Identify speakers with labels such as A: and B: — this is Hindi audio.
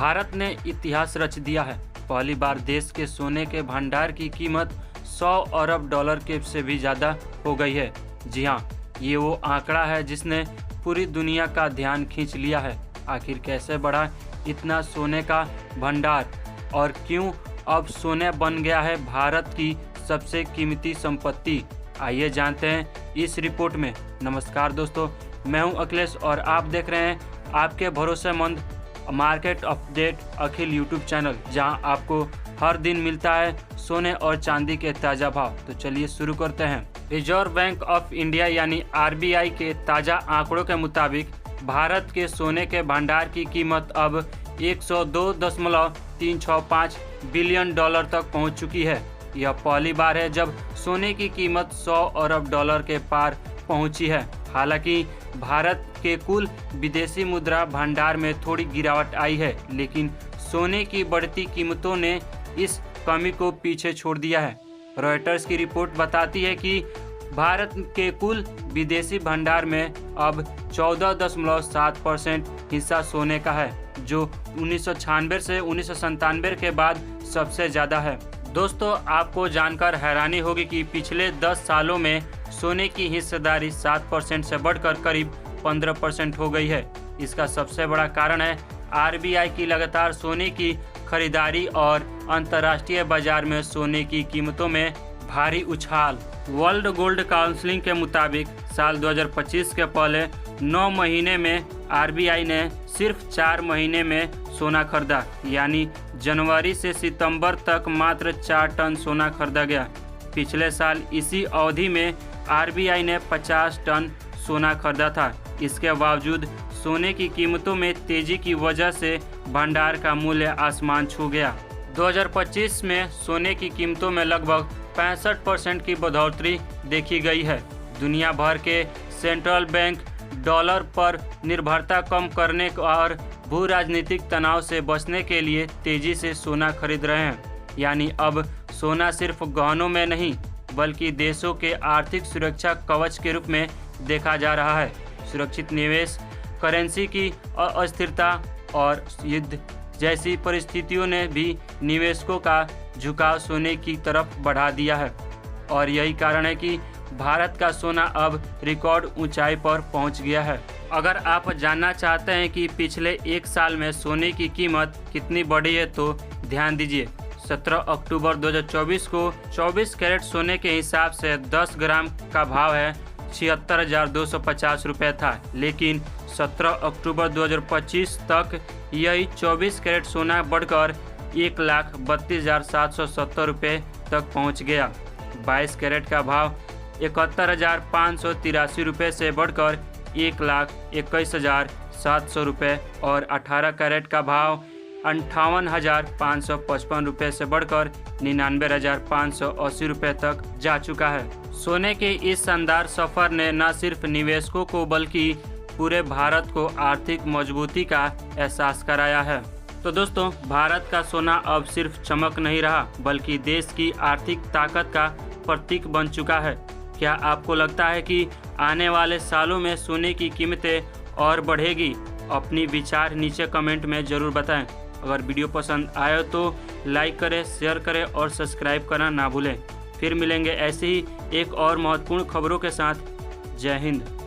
A: भारत ने इतिहास रच दिया है। पहली बार देश के सोने के भंडार की कीमत 100 अरब डॉलर के से भी ज़्यादा हो गई है। जी हाँ, ये वो आंकड़ा है जिसने पूरी दुनिया का ध्यान खींच लिया है। आखिर कैसे बढ़ा इतना सोने का भंडार और क्यों अब सोने बन गया है भारत की सबसे कीमती संपत्ति, आइए जानते हैं इस रिपोर्ट में। नमस्कार दोस्तों, मैं हूं अखिलेश और आप देख रहे हैं आपके भरोसेमंद मार्केट अपडेट अखिल यूट्यूब चैनल, जहां आपको हर दिन मिलता है सोने और चांदी के ताज़ा भाव। तो चलिए शुरू करते हैं। रिजर्व बैंक ऑफ इंडिया यानी RBI के ताज़ा आंकड़ों के मुताबिक भारत के सोने के भंडार की कीमत अब 102.365 बिलियन डॉलर तक पहुंच चुकी है। यह पहली बार है जब सोने की कीमत 100 अरब डॉलर के पार पहुंची है। हालांकि भारत के कुल विदेशी मुद्रा भंडार में थोड़ी गिरावट आई है, लेकिन सोने की बढ़ती कीमतों ने इस कमी को पीछे छोड़ दिया है। रॉयटर्स की रिपोर्ट बताती है कि भारत के कुल विदेशी भंडार में अब 14.7% हिस्सा सोने का है, जो 1996 से 1997 के बाद सबसे ज़्यादा है। दोस्तों, आपको जानकर हैरानी होगी कि पिछले 10 सालों में सोने की हिस्सेदारी 7% से बढ़कर करीब 15% हो गई है। इसका सबसे बड़ा कारण है RBI की लगातार सोने की खरीदारी और अंतर्राष्ट्रीय बाजार में सोने की कीमतों में भारी उछाल। वर्ल्ड गोल्ड काउंसिल के मुताबिक साल 2025 के पहले 9 महीने में RBI ने सिर्फ 4 महीने में सोना खरीदा, यानी जनवरी से सितंबर तक मात्र 4 टन सोना खरीदा गया। पिछले साल इसी अवधि में RBI ने 50 टन सोना खरीदा था। इसके बावजूद सोने की कीमतों में तेजी की वजह से भंडार का मूल्य आसमान छू गया। 2025 में सोने की कीमतों में लगभग 65% की बढ़ोतरी देखी गई है। दुनिया भर के सेंट्रल बैंक डॉलर पर निर्भरता कम करने और भू राजनीतिक तनाव से बचने के लिए तेजी से सोना खरीद रहे हैं। यानी अब सोना सिर्फ गहनों में नहीं, बल्कि देशों के आर्थिक सुरक्षा कवच के रूप में देखा जा रहा है। सुरक्षित निवेश, करेंसी की अस्थिरता और युद्ध जैसी परिस्थितियों ने भी निवेशकों का झुकाव सोने की तरफ बढ़ा दिया है, और यही कारण है कि भारत का सोना अब रिकॉर्ड ऊंचाई पर पहुंच गया है। अगर आप जानना चाहते हैं कि पिछले एक साल में सोने की कीमत कितनी बढ़ी है तो ध्यान दीजिए। 17 अक्टूबर 2024 को 24 कैरेट सोने के हिसाब से 10 ग्राम का भाव है 76,250 रुपये था, लेकिन 17 अक्टूबर 2025 तक यही 24 कैरेट सोना बढ़कर 1,32,770 रुपये तक पहुंच गया। 22 कैरेट का भाव 71,583 रुपये से बढ़कर 1,21,700 रुपये और 18 कैरेट का भाव 58,555 रुपये से बढ़कर 99,580 रुपये तक जा चुका है। सोने के इस शानदार सफर ने न सिर्फ निवेशकों को बल्कि पूरे भारत को आर्थिक मजबूती का एहसास कराया है। तो दोस्तों, भारत का सोना अब सिर्फ चमक नहीं रहा, बल्कि देश की आर्थिक ताकत का प्रतीक बन चुका है। क्या आपको लगता है कि आने वाले सालों में सोने की कीमतें और बढ़ेगी? अपनी विचार नीचे कमेंट में ज़रूर बताएं। अगर वीडियो पसंद आए तो लाइक करें, शेयर करें और सब्सक्राइब करना ना भूलें। फिर मिलेंगे ऐसे ही एक और महत्वपूर्ण खबरों के साथ। जय हिंद।